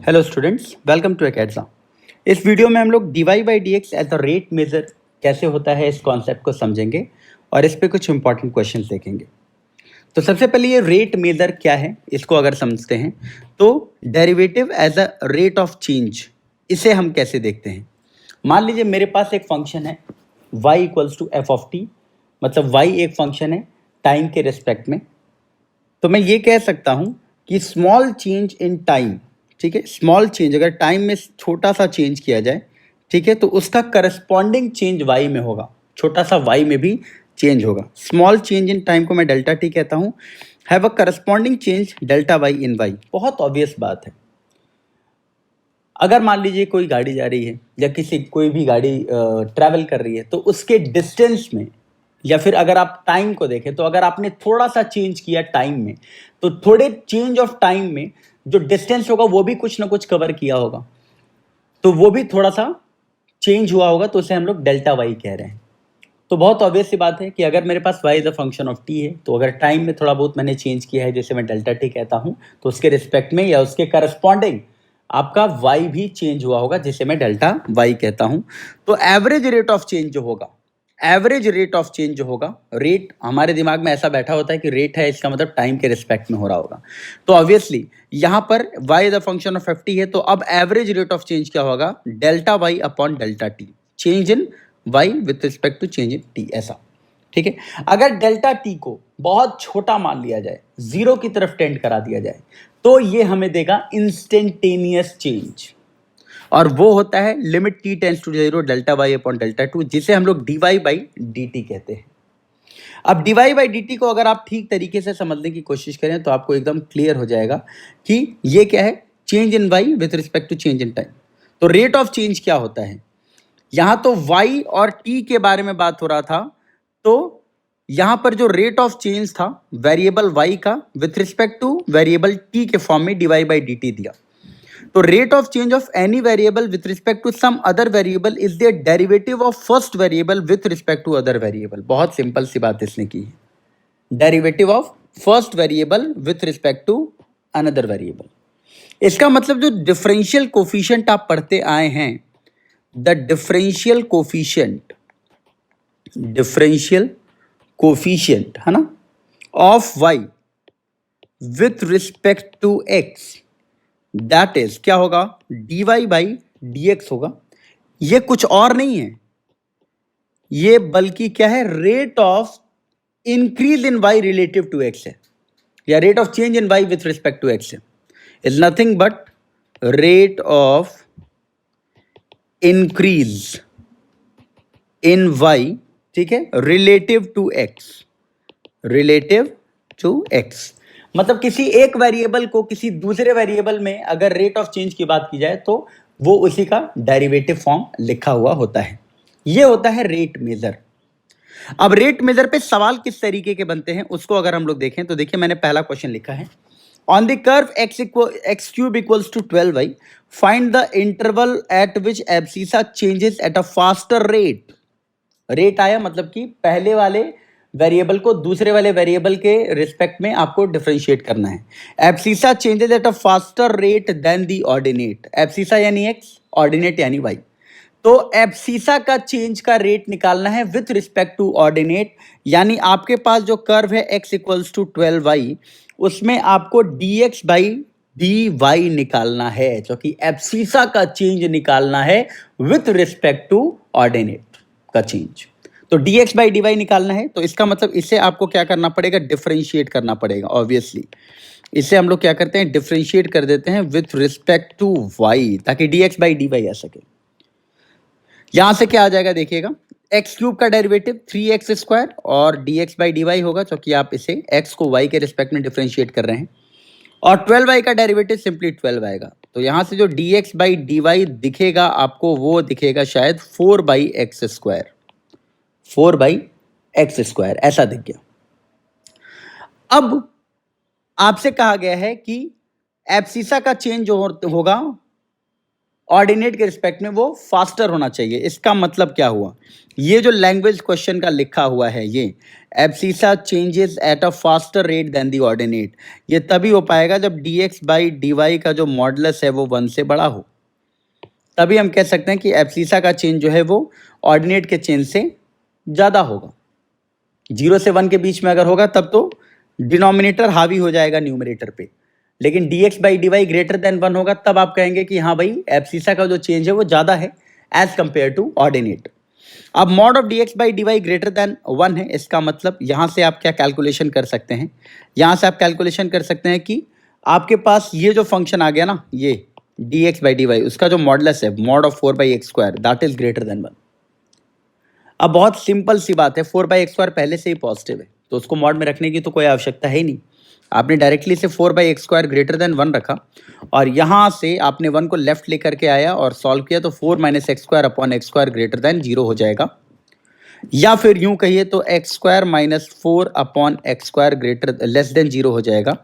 Hello students, welcome to एकेडजा। इस video में हम लोग dy by D X as a rate measure कैसे होता है इस कॉन्सेप्ट को समझेंगे और इस पे कुछ इंपॉर्टेंट क्वेश्चंस देखेंगे। तो सबसे पहले ये रेट मेजर क्या है, इसको अगर समझते हैं तो derivative as a rate of change, इसे हम कैसे देखते हैं। मान लीजिए मेरे पास एक फंक्शन है y equals to F of T, मतलब y एक फंक्शन है टाइम के रिस्पेक्ट में। तो मैं ये कह सकता हूं कि स्मॉल चेंज इन टाइम, ठीक है, स्मॉल चेंज अगर टाइम में छोटा सा चेंज किया जाए, ठीक है, तो उसका करस्पॉन्डिंग चेंज वाई में होगा, छोटा सा वाई में भी चेंज होगा। स्मॉल चेंज इन टाइम को मैं डेल्टा टी कहता हूं, have a corresponding change delta Y in Y. बहुत ऑब्वियस बात है। अगर मान लीजिए कोई गाड़ी जा रही है या कोई भी गाड़ी ट्रैवल कर रही है, तो उसके डिस्टेंस में या फिर अगर आप टाइम को देखें तो अगर आपने थोड़ा सा चेंज किया टाइम में, तो थोड़े चेंज ऑफ टाइम में जो डिस्टेंस होगा वो भी कुछ ना कुछ कवर किया होगा, तो वो भी थोड़ा सा चेंज हुआ होगा, तो उसे हम लोग डेल्टा वाई कह रहे हैं। तो बहुत ऑब्वियस सी बात है कि अगर मेरे पास y is a function of t है, तो अगर टाइम में थोड़ा बहुत मैंने चेंज किया है, जैसे मैं डेल्टा t कहता हूं, तो उसके रिस्पेक्ट में या उसके करस्पॉन्डिंग आपका y भी चेंज हुआ होगा, जिसे मैं डेल्टा y कहता हूं। तो एवरेज रेट ऑफ चेंज जो होगा, एवरेज रेट ऑफ चेंज जो होगा, रेट हमारे दिमाग में ऐसा बैठा होता है कि रेट है, इसका मतलब टाइम के रिस्पेक्ट में हो रहा होगा। तो ऑब्वियसली यहां पर y is a function of F T है, तो अब एवरेज रेट ऑफ चेंज क्या होगा, delta Y upon delta T, change in y with respect to change in t, ऐसा। ठीक है, अगर डेल्टा t को बहुत छोटा मान लिया जाए, जीरो की तरफ टेंड करा दिया जाए, तो ये हमें देगा इंस्टेंटेनियस चेंज, और वो होता है limit t tends to zero delta y upon delta T, जिसे हम लोग dy बाई dt कहते हैं। अब dy बाई dt को अगर आप ठीक तरीके से समझने की कोशिश करें तो आपको एकदम क्लियर हो जाएगा कि ये क्या है, change in y with respect to change in time. तो रेट ऑफ चेंज क्या होता है, यहां तो y और t के बारे में बात हो रहा था, तो यहां पर जो रेट ऑफ चेंज था वेरिएबल y का with respect to variable t के फॉर्म में dy बाई dt दिया। तो rate of change of any variable with respect to some other variable is the derivative of first variable with respect to other variable. बहुत simple सी बात इसने की है, derivative of first variable with respect to another variable. इसका मतलब जो differential coefficient आप पढ़ते आए हैं, द डिफरेंशियल कोफिशिएंट है ना, of y with respect to x, that is क्या होगा, dy बाई dx होगा। ये कुछ और नहीं है, ये बल्कि क्या है, rate of increase in y relative to x है, या rate of change in y with respect to x है, is nothing but rate of increase in y, ठीक है, रिलेटिव टू x। मतलब किसी एक वेरिएबल को किसी दूसरे वेरिएबल में अगर रेट ऑफ चेंज की बात की जाए तो वो उसी का डेरिवेटिव फॉर्म लिखा हुआ होता है। ये होता है रेट मेजर। अब रेट मेजर पे सवाल किस तरीके के बनते हैं उसको अगर हम लोग देखें तो देखिए, मैंने पहला क्वेश्चन लिखा है, on the curve x cube equals to 12y find the interval at which abscissa changes at a faster rate. Rate आया मतलब कि पहले वाले वेरिएबल को दूसरे वाले वेरिएबल के रिस्पेक्ट में आपको डिफरेंशिएट करना है। Abscissa changes at a faster rate than the ordinate, abscissa यानी x, ऑर्डिनेट यानी y। तो एब्सिसा का चेंज का रेट निकालना है विथ रिस्पेक्ट टू ऑर्डिनेट, यानी आपके पास जो कर्व है x इक्वल्स टू 12y, उसमें आपको dx बाई dy निकालना है, क्योंकि एब्सिसा का चेंज निकालना है विथ रिस्पेक्ट टू ऑर्डिनेट का चेंज। तो dx बाई dy निकालना है, तो इसका मतलब इसे आपको क्या करना पड़ेगा, डिफरेंशिएट करना पड़ेगा। ऑब्वियसली इसे हम लोग क्या करते हैं, डिफरेंशिएट कर देते हैं विथ रिस्पेक्ट टू y, ताकि dx बाई dy आ सके। यहां से क्या आ जाएगा देखिएगा, एक्स क्यूब का डेरिवेटिव 3x स्क्वायर और dx बाई dy होगा, क्योंकि आप इसे x को y के रिस्पेक्ट में डिफरेंशिएट कर रहे हैं, और 12y का डेरिवेटिव सिंपली 12 आएगा। तो यहां से जो dx बाई dy दिखेगा आपको, वो दिखेगा शायद 4 by x square, 4 by x square, ऐसा दिख गया। अब आपसे कहा गया है कि एब्सिसा का चेंज जो होगा ऑर्डिनेट के रिस्पेक्ट में वो फास्टर होना चाहिए। इसका मतलब क्या हुआ, ये जो लैंग्वेज क्वेश्चन का लिखा हुआ है, ये abscissa changes at a faster rate than the ordinate, ये तभी हो पाएगा जब dx बाई dy का जो मॉडुलस है वो 1 से बड़ा हो, तभी हम कह सकते हैं कि एब्सिसा का चेंज जो है वो ऑर्डिनेट के चेंज से ज़्यादा होगा। 0 से 1 के बीच में अगर होगा तब तो डिनोमिनेटर हावी हो जाएगा न्यूमरेटर पे, लेकिन dx by dy greater than 1 होगा तब आप कहेंगे कि हाँ भाई एब्सिसा का जो चेंज है वो ज़्यादा है एज कंपेयर टू ऑर्डिनेट। अब mod of dx by dy greater than 1 है, इसका मतलब यहाँ से आप क्या कैलकुलेशन कर सकते हैं, यहाँ से आप कैलकुलेशन कर सकते हैं कि आपके पास ये जो फंक्शन आ गया ना, ये dx बाई dy, उसका जो मॉडुलस है mod of 4/x² that is greater then 1। अब बहुत सिंपल सी बात है, 4/x² पहले से ही पॉजिटिव है तो उसको मॉड में रखने की तो कोई आवश्यकता है ही नहीं। आपने डायरेक्टली से 4/x² ग्रेटर देन 1 रखा और यहाँ से आपने 1 को लेफ्ट लेकर के आया और सॉल्व किया तो 4 - x² upon x² greater than 0 हो जाएगा, या फिर यूं कहिए तो x² - 4 upon x² greater less than 0 हो जाएगा।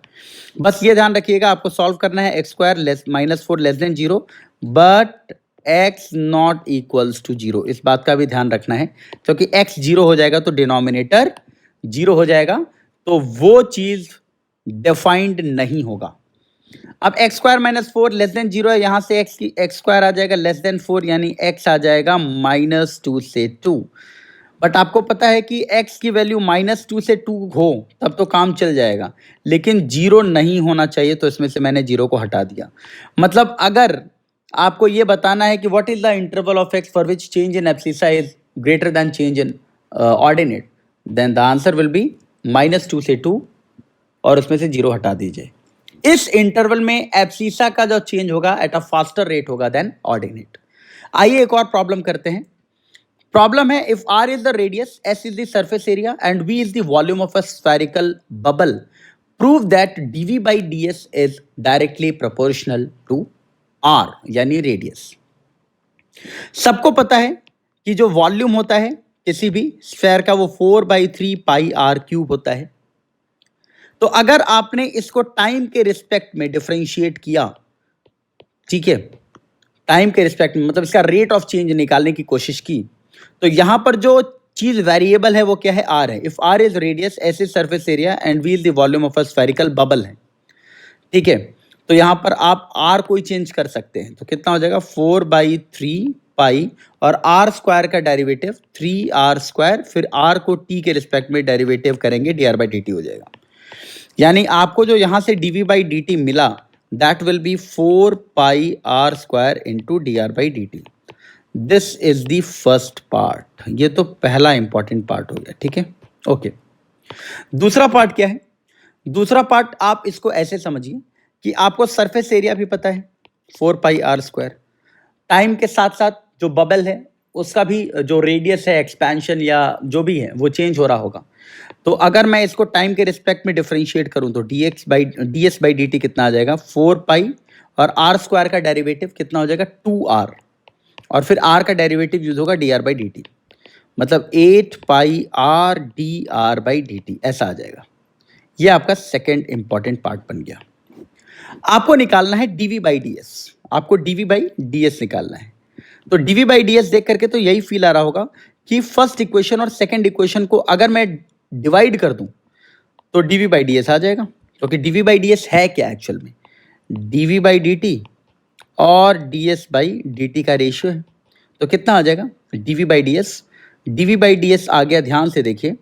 बस ये ध्यान रखिएगा आपको सॉल्व करना है x² - 4 less than 0 but x not equals to 0, इस बात का भी ध्यान रखना है क्योंकि x 0 हो जाएगा तो डिनोमिनेटर 0 हो जाएगा, तो वो चीज डिफाइंड नहीं होगा। अब x² - 4 लेस देन 0 है, यहां से x² आ जाएगा लेस देन 4 यानी x आ जाएगा -2 से 2। बट आपको पता है कि x की वैल्यू -2 से 2 हो तब तो काम चल जाएगा, लेकिन 0 नहीं होना चाहिए तो इसमें से मैंने 0 को हटा दिया। मतलब अगर आपको ये बताना है कि what is the interval of x for which change in abscissa is greater than change in ordinate, then the answer will be -2 से 2 और उसमें से 0 हटा दीजिए। इस इंटरवल में एब्सिसा का जो चेंज होगा एट अ फास्टर रेट होगा देन ऑर्डिनेट। आइए एक और प्रॉब्लम करते हैं। प्रॉब्लम है if r is the radius, s is the surface area and v is the volume of a spherical bubble, prove that dv by ds is directly proportional to r यानी radius. सबको पता है कि जो volume होता है किसी भी स्फेयर का वो 4/3 पाई r क्यूब होता है। तो अगर आपने इसको टाइम के रिस्पेक्ट में डिफरेंशिएट किया, ठीक है, टाइम के रिस्पेक्ट में मतलब इसका रेट ऑफ चेंज निकालने की कोशिश की, तो यहां पर जो चीज वेरिएबल है वो क्या है, r है। If r is radius, s is surface area and v is the volume of a spherical bubble है, ठीक है। तो यहां पर आप r कोई चेंज कर सकते हैं, तो कितना हो जाएगा 4/3 पाई और r² का डेरिवेटिव 3r², फिर r को t के रिस्पेक्ट में डेरिवेटिव करेंगे dr/dt हो जाएगा। यानी आपको जो यहां से dv/dt मिला that will be 4πr² into dr/dt। This is the first part, ये तो पहला इंपॉर्टेंट पार्ट हो गया, ठीक है, ओके। दूसरा पार्ट क्या है, दूसरा पार्ट आप इसको ऐसे समझिए कि आपको सरफेस एरिया भी पता है 4πr², टाइम के साथ साथ जो बबल है उसका भी जो रेडियस है, एक्सपेंशन या जो भी है वो चेंज हो रहा होगा। तो अगर मैं इसको टाइम के रिस्पेक्ट में डिफरेंशिएट करूं तो ds/dt कितना आ जाएगा 4π और r² का डेरिवेटिव कितना हो जाएगा 2r और फिर r का डेरिवेटिव यूज होगा dr/dt, मतलब 8πr dr/dt ऐसा आ जाएगा। ये आपका सेकेंड इंपॉर्टेंट पार्ट बन गया। आपको निकालना है dv/ds, आपको dv/ds निकालना है। तो dv/ds देख करके तो यही फील आ रहा होगा कि फर्स्ट इक्वेशन और सेकंड इक्वेशन को अगर मैं डिवाइड कर दूं तो dv/ds आ जाएगा, क्योंकि dv/ds है क्या एक्चुअल में, dv/dt और ds/dt का रेशियो है। तो कितना आ जाएगा dv/ds आ गया, ध्यान से देखिए,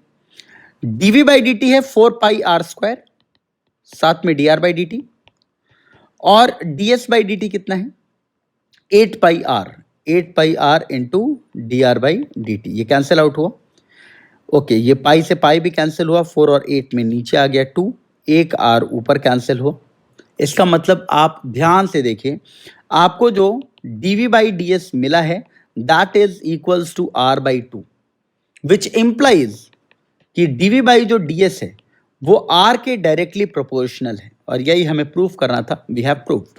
dv/dt है 4πr², साथ में dr/dt और ds/dt कितना है 8πr इंटू dr/dt, ये कैंसिल आउट हुआ, ओके। ये पाई से पाई भी कैंसिल हुआ, 4 और 8 में नीचे आ गया 2, एक r ऊपर कैंसिल हुआ। इसका मतलब आप ध्यान से देखिए, आपको जो dv/ds मिला है that is equals to r/2, which implies कि dv जो ds है वो r के डायरेक्टली प्रोपोर्शनल है, और यही हमें प्रूफ करना था। वी हैव प्रूव्ड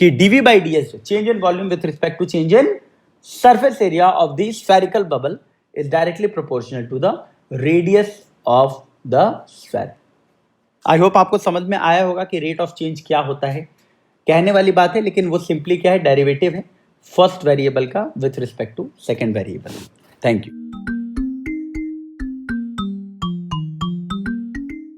कि dv/ds change in volume with respect to change in surface area of the spherical bubble is directly proportional to the radius of the sphere. I hope आपको समझ में आया होगा कि रेट ऑफ चेंज क्या होता है। कहने वाली बात है लेकिन वो सिंपली क्या है, डेरिवेटिव है। फर्स्ट वेरिएबल का with respect to second variable. Thank you.